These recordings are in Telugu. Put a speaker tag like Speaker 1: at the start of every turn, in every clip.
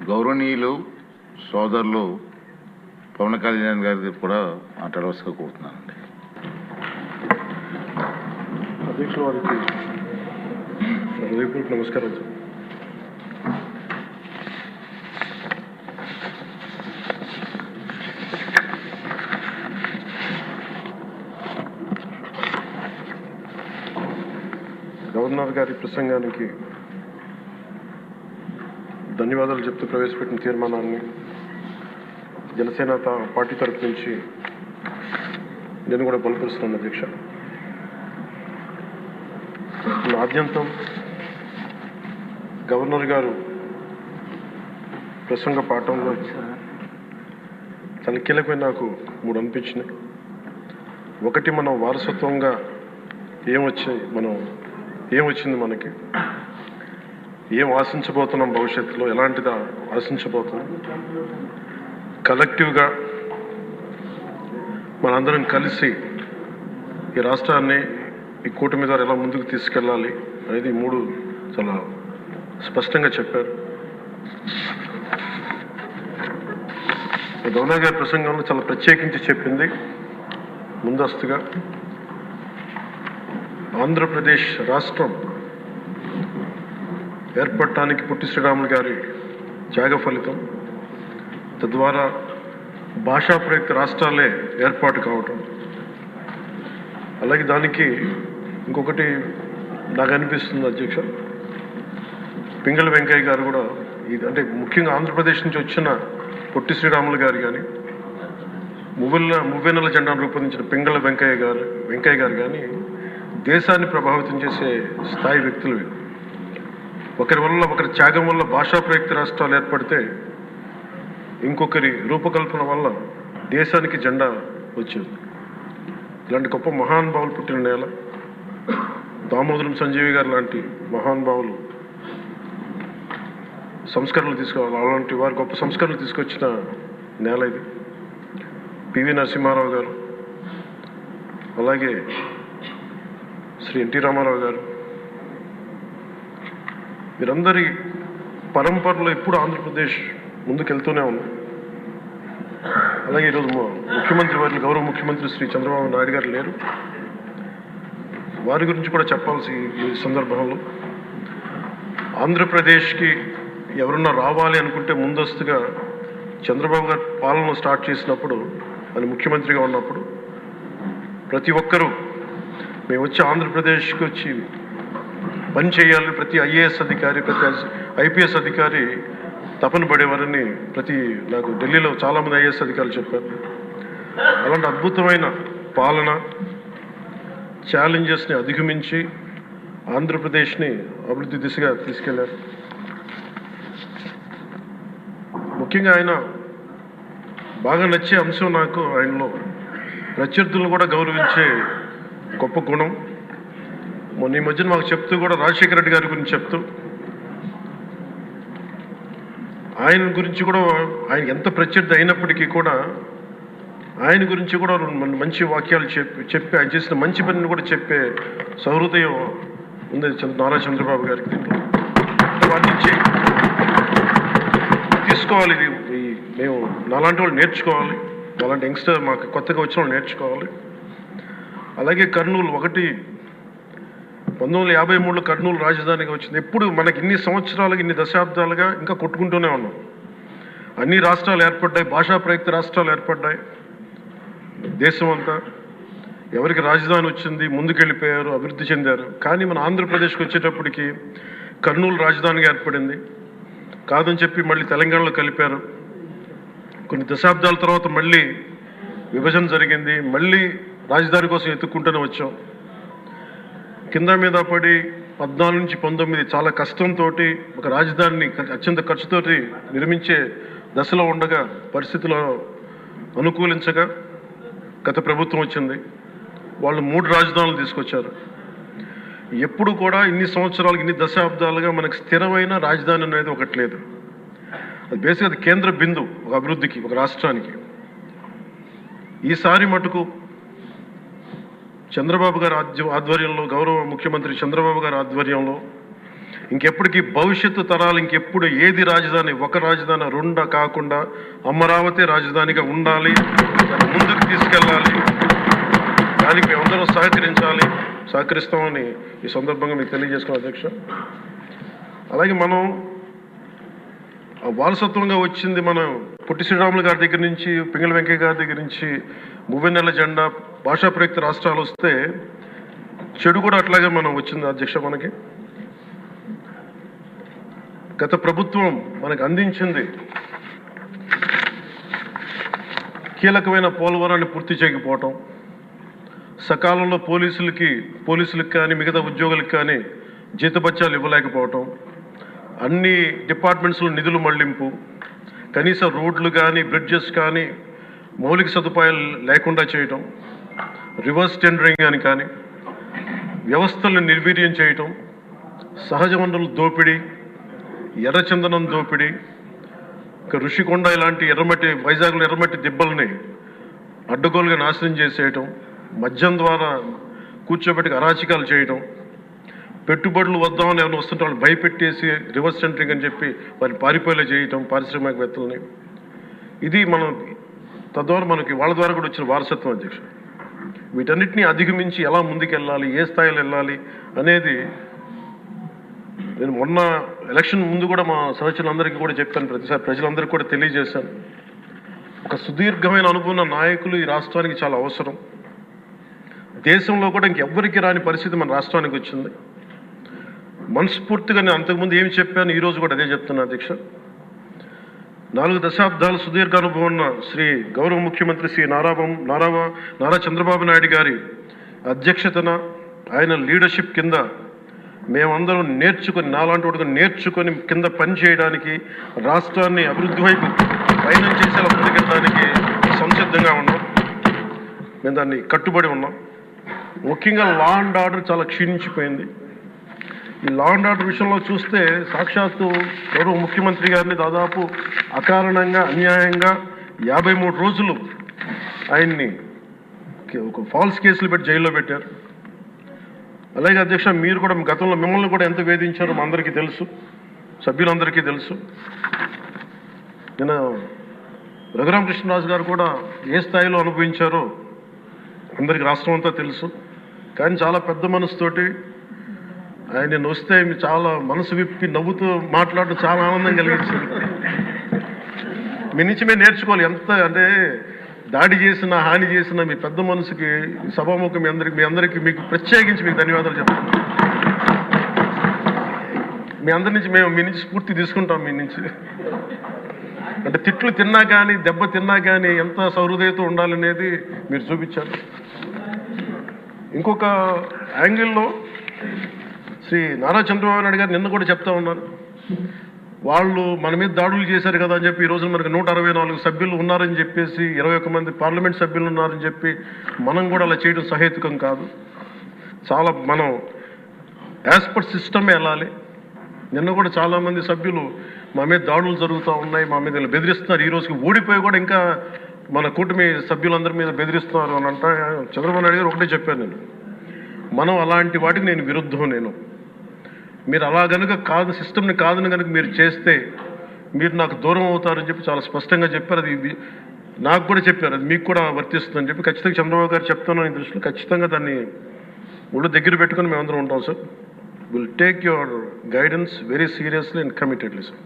Speaker 1: గౌరవనీయులు సోదరులు పవన్ కళ్యాణ్ గారికి కూడా మాట్లాడవలసిగా కోరుతున్నానండి.
Speaker 2: అధ్యక్షుల వారికి హృదయపూర్వక నమస్కారం. గవర్నర్ గారి ప్రసంగానికి ధన్యవాదాలు చెప్తూ ప్రవేశపెట్టిన తీర్మానాన్ని జనసేన పార్టీ తరఫు నుంచి నేను కూడా బలపరుస్తున్నాను. అధ్యక్ష, ఆద్యంతం గవర్నర్ గారు ప్రసంగ పాఠంలో చాలా కీలకమైన నాకు 3 అనిపించినాయి. ఒకటి, మనం వారసత్వంగా ఏమొచ్చింది, మనకి ఏం ఆశించబోతున్నాం, భవిష్యత్తులో ఎలాంటిది ఆశించబోతున్నాం, కలెక్టివ్గా మనందరం కలిసి ఈ రాష్ట్రాన్ని ఈ కూటమి ద్వారా ఎలా ముందుకు తీసుకెళ్ళాలి అనేది 3 చాలా స్పష్టంగా చెప్పారు. గవర్నర్ గారి ప్రసంగంలో చాలా ప్రత్యేకించి చెప్పింది ముందస్తుగా ఆంధ్రప్రదేశ్ రాష్ట్రం ఏర్పడటానికి పొట్టి శ్రీరాములు గారి త్యాగ ఫలితం, తద్వారా భాషా ప్రయుక్త రాష్ట్రాలే ఏర్పాటు కావటం. అలాగే దానికి ఇంకొకటి నాకు అనిపిస్తుంది అధ్యక్ష, పింగళ వెంకయ్య గారు కూడా ఇది అంటే ముఖ్యంగా ఆంధ్రప్రదేశ్ నుంచి వచ్చిన పొట్టి శ్రీరాములు గారు కానీ మువ్వెన్నెల జెండాను రూపొందించిన పింగళ వెంకయ్య గారు కానీ దేశాన్ని ప్రభావితం చేసే స్థాయి వ్యక్తులు. ఒకరి త్యాగం వల్ల భాషా ప్రయుక్త రాష్ట్రాలు ఏర్పడితే ఇంకొకరి రూపకల్పన వల్ల దేశానికి జెండా వచ్చింది. ఇలాంటి గొప్ప మహానుభావులు పుట్టిన నేల. దామోదరం సంజీవి గారు లాంటి మహానుభావులు సంస్కరణలు తీసుకోవాలి, అలాంటి వారు గొప్ప సంస్కరణలు తీసుకొచ్చిన నేల ఇది. పివి నరసింహారావు గారు, అలాగే శ్రీ ఎన్టీ రామారావు గారు, వీరందరి పరంపరలో ఎప్పుడు ఆంధ్రప్రదేశ్ ముందుకెళ్తూనే ఉంది. అలాగే ఈరోజు ముఖ్యమంత్రి వారి గౌరవ ముఖ్యమంత్రి శ్రీ చంద్రబాబు నాయుడు గారు లేరు, వారి గురించి కూడా చెప్పాల్సి ఈ సందర్భంలో. ఆంధ్రప్రదేశ్కి ఎవరన్నా రావాలి అనుకుంటే ముందస్తుగా చంద్రబాబు గారు పాలన స్టార్ట్ చేసినప్పుడు, ఆయన ముఖ్యమంత్రిగా ఉన్నప్పుడు ప్రతి ఒక్కరూ మేము వచ్చి ఆంధ్రప్రదేశ్కి వచ్చి పని చేయాలి, ప్రతి ఐఏఎస్ అధికారి, ప్రతి ఐపీఎస్ అధికారి తపన పడేవారని నాకు ఢిల్లీలో చాలామంది ఐఏఎస్ అధికారులు చెప్పారు. అలాంటి అద్భుతమైన పాలన, ఛాలెంజెస్ని అధిగమించి ఆంధ్రప్రదేశ్ని అభివృద్ధి దిశగా తీసుకెళ్లారు. ముఖ్యంగా ఆయన బాగా నచ్చే అంశం నాకు ఆయనలో ప్రత్యర్థులను కూడా గౌరవించే గొప్ప గుణం. మొన్న ఈ మధ్యన మాకు చెప్తూ కూడా రాజశేఖర రెడ్డి గారి గురించి చెప్తూ ఆయన గురించి కూడా, ఆయన ఎంత ప్రత్యర్థి అయినప్పటికీ కూడా ఆయన గురించి కూడా మంచి వాక్యాలు చెప్పి ఆయన చేసిన మంచి పనిని కూడా చెప్పే సహృదయం ఉంది నారా చంద్రబాబు గారికి. వాటి నుంచి తీసుకోవాలి, ఇది మేము నాలాంటి వాళ్ళు నేర్చుకోవాలి, అలాంటి యంగ్స్టర్ మాకు కొత్తగా వచ్చిన వాళ్ళు నేర్చుకోవాలి. అలాగే కర్నూలు 1953లో కర్నూలు రాజధానిగా వచ్చింది. ఎప్పుడు మనకి ఇన్ని సంవత్సరాలుగా, ఇన్ని దశాబ్దాలుగా ఇంకా కొట్టుకుంటూనే ఉన్నాం. అన్ని రాష్ట్రాలు ఏర్పడ్డాయి, భాషా ప్రయుక్త రాష్ట్రాలు ఏర్పడ్డాయి. దేశం అంతా ఎవరికి రాజధాని వచ్చింది, ముందుకెళ్ళిపోయారు, అభివృద్ధి చెందారు. కానీ మన ఆంధ్రప్రదేశ్కి వచ్చేటప్పటికి కర్నూలు రాజధానిగా ఏర్పడింది. కాదని చెప్పి మళ్ళీ తెలంగాణలో కలిపారు. కొన్ని దశాబ్దాల తర్వాత మళ్ళీ విభజన జరిగింది, మళ్ళీ రాజధాని కోసం ఎత్తుక్కుంటూనే వచ్చాం. కింద మీద పడి 14 నుంచి 19 చాలా కష్టంతో ఒక రాజధానిని అత్యంత ఖర్చుతోటి నిర్మించే దశలో ఉండగా పరిస్థితుల్లో అనుకూలించగా గత ప్రభుత్వం వచ్చింది. వాళ్ళు 3 రాజధానులు తీసుకొచ్చారు. ఎప్పుడు కూడా ఇన్ని సంవత్సరాలు, ఇన్ని దశాబ్దాలుగా మనకు స్థిరమైన రాజధాని అనేది ఒకటి లేదు. అది బేసిక్గా అది కేంద్ర బిందువు ఒక అభివృద్ధికి, ఒక రాష్ట్రానికి. ఈసారి మటుకు చంద్రబాబు గారి ఆధ్వర్యంలో, గౌరవ ముఖ్యమంత్రి చంద్రబాబు గారి ఆధ్వర్యంలో ఇంకెప్పటికీ భవిష్యత్తు తరాలు ఇంకెప్పుడు ఏది రాజధాని, ఒక రాజధాని రెండా కాకుండా అమరావతి రాజధానిగా ఉండాలి, దాన్ని ముందుకు తీసుకెళ్ళాలి. దానికి మేమందరం సహకరిస్తామని ఈ సందర్భంగా మీకు తెలియజేసుకున్నాం అధ్యక్ష. అలాగే మనం వారసత్వంగా వచ్చింది మనం పొట్టి శ్రీరాములు గారి దగ్గర నుంచి, పింగళ వెంకయ్య గారి దగ్గర నుంచి మువ్వెన్నెల జెండా, భాషా ప్రయుక్త రాష్ట్రాలు వస్తే చెడు కూడా అట్లాగే మనం వచ్చింది అధ్యక్ష. మనకి గత ప్రభుత్వం మనకు అందించింది కీలకమైన పోలవరాన్ని పూర్తి చేయకపోవటం, సకాలంలో పోలీసులకు కానీ మిగతా ఉద్యోగులకు కానీ జీతభత్యాలు ఇవ్వలేకపోవటం, అన్ని డిపార్ట్మెంట్స్లో నిధులు మళ్లింపు, కనీసం రోడ్లు కానీ బ్రిడ్జెస్ కానీ మౌలిక సదుపాయాలు లేకుండా చేయటం, రివర్స్ టెండరింగ్ అని కానీ వ్యవస్థలను నిర్వీర్యం చేయటం, సహజ వనరుల దోపిడీ, ఎర్రచందనం దోపిడీ, ఇక ఋషికొండ ఇలాంటి వైజాగ్లో ఎర్రమట్టి దిబ్బల్ని అడ్డగోలుగా నాశనం చేసేయటం, మద్యం ద్వారా కూర్చోబెట్టి అరాచకాలు చేయటం, పెట్టుబడులు వద్దామని ఎవరైనా వస్తుంటే వాళ్ళు భయపెట్టేసి రివర్స్ టెండరింగ్ అని చెప్పి వారిని పారిపోయేలా చేయటం పారిశ్రామికవేత్తలని. ఇది మనం తద్వారా మనకి వాళ్ళ ద్వారా కూడా వచ్చిన వారసత్వం అధ్యక్ష. వీటన్నిటినీ అధిగమించి ఎలా ముందుకెళ్ళాలి, ఏ స్థాయిలో వెళ్ళాలి అనేది నేను మొన్న ఎలక్షన్ ముందు కూడా మా సహచరులందరికీ కూడా చెప్పాను, ప్రతిసారి ప్రజలందరికీ కూడా తెలియజేశాను. ఒక సుదీర్ఘమైన అనుభవం ఉన్న నాయకులు ఈ రాష్ట్రానికి చాలా అవసరం. దేశంలో కూడా ఇంకెవ్వరికి రాని పరిస్థితి మన రాష్ట్రానికి వచ్చింది. మనస్ఫూర్తిగా నేను అంతకుముందు ఏమి చెప్పాను, ఈరోజు కూడా అదే చెప్తున్నా అధ్యక్ష. 4 దశాబ్దాల సుదీర్ఘ అనుభవం ఉన్న శ్రీ గౌరవ ముఖ్యమంత్రి శ్రీ నారా చంద్రబాబు నాయుడు గారి అధ్యక్షతన, ఆయన లీడర్షిప్ కింద మేమందరం నేర్చుకొని, నాలాంటి వాడుగా నేర్చుకొని కింద పనిచేయడానికి, రాష్ట్రాన్ని అభివృద్ధి వైపు పయనం చేసేలా ముందుకెళ్ళడానికి సంసిద్ధంగా ఉన్నాం. మేము దాన్ని కట్టుబడి ఉన్నాం. ముఖ్యంగా లా అండ్ ఆర్డర్ చాలా క్షీణించిపోయింది. ఈ లా అండ్ ఆర్డర్ విషయంలో చూస్తే సాక్షాత్తు గౌరవ ముఖ్యమంత్రి గారిని దాదాపు అకారణంగా అన్యాయంగా 53 రోజులు ఆయన్ని ఒక ఫాల్స్ కేసులు పెట్టి జైల్లో పెట్టారు. అలాగే అధ్యక్ష, మీరు కూడా గతంలో మిమ్మల్ని కూడా ఎంత వేధించారో మా అందరికీ తెలుసు, సభ్యులందరికీ తెలుసు. నేను రఘురామకృష్ణరాజు గారు కూడా ఏ స్థాయిలో అనుభవించారో అందరికీ రాష్ట్రం అంతా తెలుసు. కానీ చాలా పెద్ద మనసుతోటి ఆయన వస్తే చాలా మనసు విప్పి నవ్వుతూ మాట్లాడటం చాలా ఆనందం కలిగించింది. మీ నుంచి మేము నేర్చుకోవాలి. ఎంత అంటే దాడి చేసిన, హాని చేసిన మీ పెద్ద మనసుకి సభాముఖం మీ అందరికీ మీకు ప్రత్యేకించి మీకు ధన్యవాదాలు చెప్తాను. మీ అందరి నుంచి మీ నుంచి స్ఫూర్తి తీసుకుంటాం. మీ నుంచి అంటే తిట్లు తిన్నా కానీ, దెబ్బ తిన్నా కానీ ఎంత సహృదయతో ఉండాలనేది మీరు చూపించారు. ఇంకొక యాంగిల్లో శ్రీ నారా చంద్రబాబు నాయుడు గారు నిన్న కూడా చెప్తా ఉన్నారు, వాళ్ళు మన మీద దాడులు చేశారు కదా అని చెప్పి ఈ రోజున మనకు 164 సభ్యులు ఉన్నారని చెప్పేసి, 21 మంది పార్లమెంట్ సభ్యులు ఉన్నారని చెప్పి మనం కూడా అలా చేయడం సహేతుకం కాదు. చాలా మనం యాజ్ పర్ సిస్టమే వెళ్ళాలి. నిన్న కూడా చాలామంది సభ్యులు మా మీద దాడులు జరుగుతూ ఉన్నాయి, మా మీద బెదిరిస్తున్నారు, ఈ రోజుకి ఓడిపోయి కూడా ఇంకా మన కూటమి సభ్యులందరి మీద బెదిరిస్తున్నారు అని అంటే, చంద్రబాబు నాయుడు గారు ఒకటే చెప్పాను, నేను మనం అలాంటి వాటికి నేను విరుద్ధం. మీరు అలా కనుక కాదు, సిస్టమ్ని కాదని కనుక మీరు చేస్తే మీరు నాకు దూరం అవుతారని చెప్పి చాలా స్పష్టంగా చెప్పారు. అది నాకు కూడా చెప్పారు, అది మీకు కూడా వర్తిస్తుందని చెప్పి. ఖచ్చితంగా చంద్రబాబు గారు చెప్తాను ఈ దృష్టిలో ఖచ్చితంగా దాన్ని ఒళ్ళు దగ్గర పెట్టుకొని మేమందరం ఉంటాం sir. Will take your guidance very seriously and committedly sir.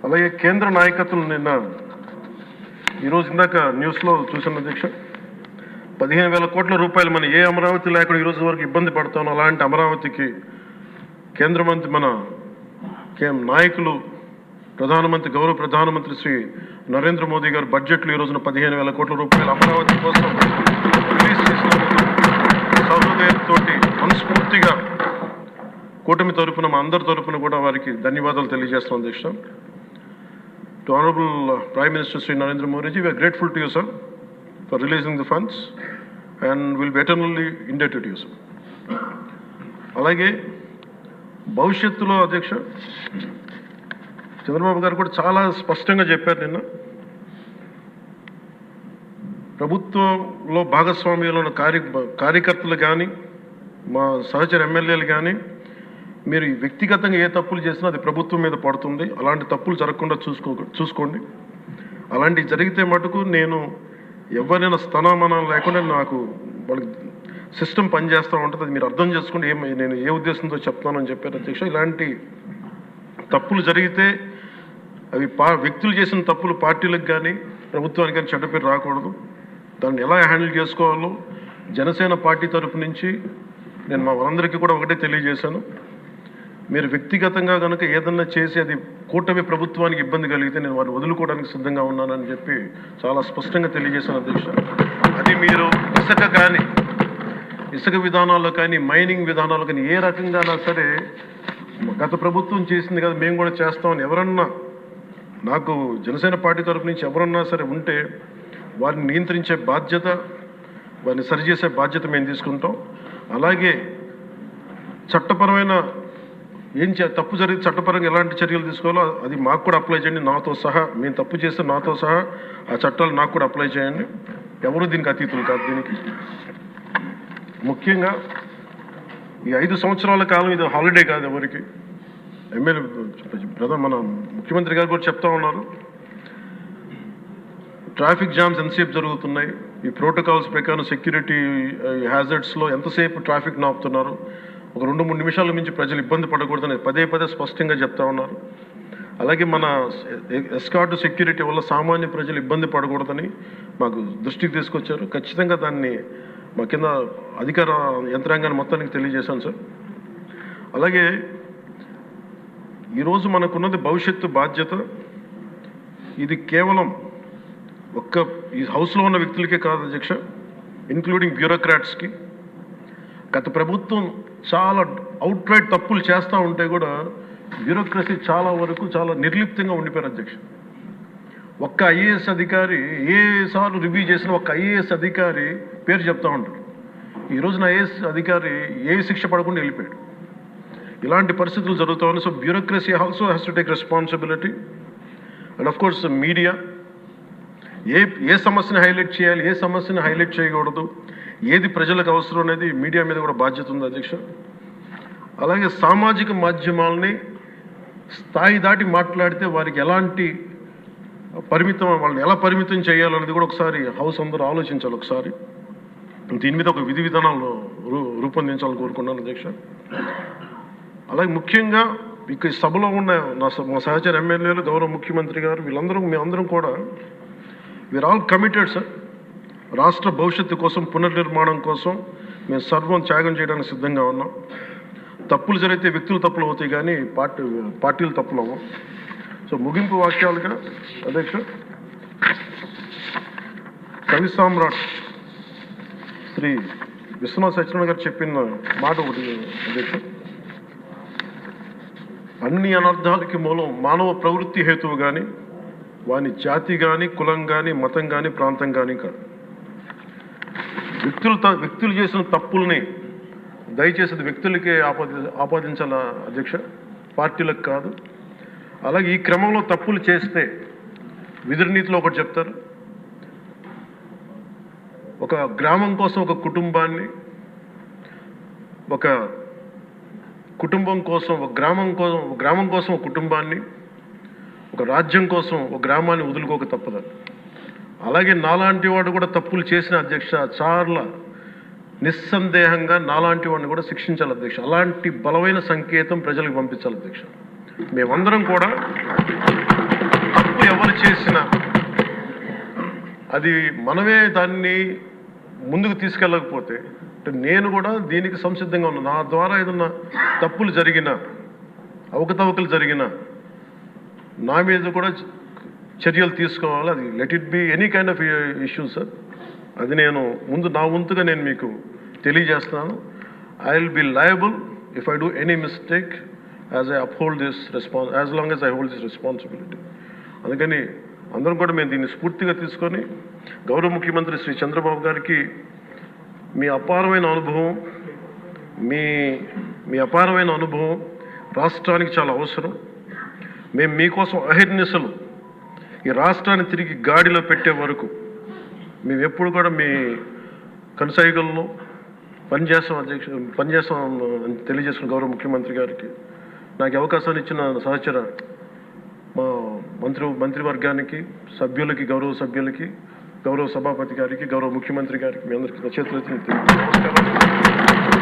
Speaker 2: అలాగే కేంద్ర నాయకత్వం నిన్న ఈరోజు ఇందాక న్యూస్లో చూసిన అధ్యక్ష, 15,000 కోట్ల రూపాయలు మన ఏ అమరావతి లేకుండా ఈరోజు వరకు ఇబ్బంది పడతాను, అలాంటి అమరావతికి కేంద్ర మంత్రి మన నాయకులు గౌరవ ప్రధానమంత్రి శ్రీ నరేంద్ర మోదీ గారు బడ్జెట్లో ఈ రోజున 15,000 కోట్ల రూపాయలు అమరావతి కోసం రిలీజ్ చేసినందుకు సహృదయంతో మనస్ఫూర్తిగా కూటమి తరపున, మా అందరి తరపున కూడా వారికి ధన్యవాదాలు తెలియజేస్తాం అధ్యక్ష. To Honorable Prime Minister Sri Narendra Modi ji, we are grateful to you, sir, for releasing the funds and will be eternally indebted to you, sir. అలాగే భవిష్యత్తులో అధ్యక్ష చంద్రబాబు గారు కూడా చాలా స్పష్టంగా చెప్పారు నిన్న, ప్రభుత్వంలో భాగస్వామ్యంలో ఉన్న కార్యకర్తలు కానీ మా సహచర ఎమ్మెల్యేలు కానీ మీరు వ్యక్తిగతంగా ఏ తప్పులు చేసినా అది ప్రభుత్వం మీద పడుతుంది. అలాంటి తప్పులు జరగకుండా చూసుకోండి. అలాంటివి జరిగితే మటుకు నేను ఎవరైనా స్థనామనం లేకుండా నాకు వాళ్ళకి సిస్టమ్ పనిచేస్తూ ఉంటుంది. అది మీరు అర్థం చేసుకోండి నేను ఏ ఉద్దేశంతో చెప్తానని చెప్పారు అధ్యక్ష. ఇలాంటి తప్పులు జరిగితే అవి వ్యక్తులు చేసిన తప్పులు పార్టీలకు కానీ ప్రభుత్వానికి కానీ చెడ్డ పేరు రాకూడదు. దాన్ని ఎలా హ్యాండిల్ చేసుకోవాలో జనసేన పార్టీ తరఫు నుంచి నేను మా వాళ్ళందరికీ కూడా ఒకటే తెలియజేశాను. మీరు వ్యక్తిగతంగా కనుక ఏదన్నా చేసి అది కూటమి ప్రభుత్వానికి ఇబ్బంది కలిగితే నేను వారిని వదులుకోవడానికి సిద్ధంగా ఉన్నానని చెప్పి చాలా స్పష్టంగా తెలియజేశాను అధ్యక్ష. అది మీరు ఇసుక విధానాల్లో కానీ మైనింగ్ విధానాల్లో కానీ ఏ రకంగానా సరే గత ప్రభుత్వం చేసింది కదా మేము కూడా చేస్తామని ఎవరన్నా నాకు జనసేన పార్టీ తరఫు నుంచి ఎవరన్నా సరే ఉంటే వారిని నియంత్రించే బాధ్యత, వారిని సరిచేసే బాధ్యత మేము తీసుకుంటాం. అలాగే చట్టపరమైన తప్పు జరిగితే చట్టపరంగా ఎలాంటి చర్యలు తీసుకోవాలో అది మాకు కూడా అప్లై చేయండి. నాతో సహా మేము తప్పు చేస్తే నాతో సహా ఆ చట్టాలు నాకు కూడా అప్లై చేయండి. ఎవరు దీనికి అతీతులు కాదు. దీనికి ముఖ్యంగా ఈ 5 సంవత్సరాల కాలం ఇది హాలిడే కాదు ఎవరికి. మన ముఖ్యమంత్రి గారు కూడా చెప్తా ఉన్నారు, ట్రాఫిక్ జామ్స్ ఎంతసేపు జరుగుతున్నాయి, ఈ ప్రోటోకాల్స్ ప్రకారం సెక్యూరిటీ హ్యాజర్డ్స్లో ఎంతసేపు ట్రాఫిక్ ఆపుతున్నారు, ఒక 2-3 నిమిషాల మించి ప్రజలు ఇబ్బంది పడకూడదని పదే స్పష్టంగా చెప్తా ఉన్నారు. అలాగే మన ఎస్కార్ట్ సెక్యూరిటీ వల్ల సామాన్య ప్రజలు ఇబ్బంది పడకూడదని మాకు దృష్టికి తీసుకొచ్చారు. ఖచ్చితంగా దాన్ని మా కింద అధికార యంత్రాంగాన్ని మొత్తానికి తెలియజేశాను సార్. అలాగే ఈరోజు మనకున్నది భవిష్యత్తు బాధ్యత. ఇది కేవలం ఈ హౌస్లో ఉన్న వ్యక్తులకే కాదు అధ్యక్ష, ఇంక్లూడింగ్ బ్యూరోక్రాట్స్కి. గత ప్రభుత్వం చాలా అవుట్రైట్ తప్పులు చేస్తూ ఉంటే కూడా బ్యూరోక్రసీ చాలా వరకు చాలా నిర్లిప్తంగా ఉండిపోయారు అధ్యక్ష. ఒక్క ఐఏఎస్ అధికారి ఏసార్లు రివ్యూ చేసిన ఒక్క ఐఏఎస్ అధికారి పేరు చెప్తా ఉంటారు. ఈ రోజున ఐఏఎస్ అధికారి ఏ శిక్ష పడకుండా వెళ్ళిపోయాడు. ఇలాంటి పరిస్థితులు జరుగుతూ ఉన్నాయి. So bureaucracy also has to take responsibility. And of course media ఏ సమస్యని హైలైట్ చేయాలి, ఏ సమస్యని హైలైట్ చేయకూడదు, ఏది ప్రజలకు అవసరం అనేది మీడియా మీద కూడా బాధ్యత ఉంది అధ్యక్ష. అలాగే సామాజిక మాధ్యమాలని స్థాయి దాటి మాట్లాడితే వారికి ఎలాంటి వాళ్ళని ఎలా పరిమితం చేయాలనేది కూడా ఒకసారి హౌస్ అందరూ ఆలోచించాలి. ఒకసారి దీని మీద ఒక విధి విధానాలు రూపొందించాలని కోరుకున్నాను అధ్యక్ష. అలాగే ముఖ్యంగా ఇక సభలో ఉన్న మా సహచర ఎమ్మెల్యేలు, గౌరవ ముఖ్యమంత్రి గారు, మేమందరం కూడా వీఆర్ ఆల్ కమిటెడ్ సార్. రాష్ట్ర భవిష్యత్తు కోసం, పునర్నిర్మాణం కోసం మేము సర్వం త్యాగం చేయడానికి సిద్ధంగా ఉన్నాం. తప్పులు జరిగితే వ్యక్తులు తప్పులు అవుతాయి కానీ పార్టీలు తప్పులు అవ్వం. సో ముగింపు వాక్యాలుగా అధ్యక్ష, కవి సామ్రాట్ శ్రీ విశ్వనాథ్ సత్యనారాయణ గారు చెప్పిన మాట ఒకటి అధ్యక్ష, అన్ని అనర్థాలకి మూలం మానవ ప్రవృత్తి హేతువు కానీ, వాని జాతి కానీ, కులం కానీ, మతం కానీ, ప్రాంతం కానీ కాదు. వ్యక్తులు చేసిన తప్పుల్ని దయచేసి అది వ్యక్తులకే ఆపాదించాల అధ్యక్ష, పార్టీలకు కాదు. అలాగే ఈ క్రమంలో తప్పులు చేస్తే విధునీతిలో ఒకటి చెప్తారు, ఒక గ్రామం కోసం ఒక కుటుంబాన్ని, ఒక కుటుంబం కోసం ఒక గ్రామం కోసం ఒక కుటుంబాన్ని, ఒక రాజ్యం కోసం ఒక గ్రామాన్ని వదులుకోక తప్పదు. అలాగే నాలాంటి వాడు కూడా తప్పులు చేసిన అధ్యక్ష చాలా నిస్సందేహంగా నాలాంటి వాడిని కూడా శిక్షించాలి అధ్యక్ష. అలాంటి బలమైన సంకేతం ప్రజలకు పంపించాలి అధ్యక్ష. మేమందరం కూడా తప్పు ఎవరు చేసినా అది మనమే దాన్ని ముందుకు తీసుకెళ్ళకపోతే, నేను కూడా దీనికి సంసిద్ధంగా ఉన్నాను. నా ద్వారా ఏదన్నా తప్పులు జరిగినా, అవకతవకలు జరిగినా నా మీద కూడా చర్యలు తీసుకోవాలి. అది let it be any kind of issue sir. అది నేను నా వంతుగా నేను మీకు తెలియజేస్తున్నాను. I will be liable if I do any mistake as long as I hold this responsibility. అందుకని అందరం కూడా మేము దీన్ని స్ఫూర్తిగా తీసుకొని గౌరవ ముఖ్యమంత్రి శ్రీ చంద్రబాబు గారికి మీ అపారమైన అనుభవం రాష్ట్రానికి చాలా అవసరం. మేము మీకోసం అహర్నిశలు ఈ రాష్ట్రాన్ని తిరిగి గాడిలో పెట్టే వరకు మేము ఎప్పుడు కూడా మీ కనసాయిగల్లో పనిచేస్తాం అని తెలియజేసిన గౌరవ ముఖ్యమంత్రి గారికి, నాకు అవకాశాన్ని ఇచ్చిన సహచర మా మంత్రివర్గానికి, సభ్యులకి, గౌరవ సభ్యులకి, గౌరవ సభాపతి గారికి, గౌరవ ముఖ్యమంత్రి గారికి, మీ అందరికీ చేతులెత్తి నమస్కారం.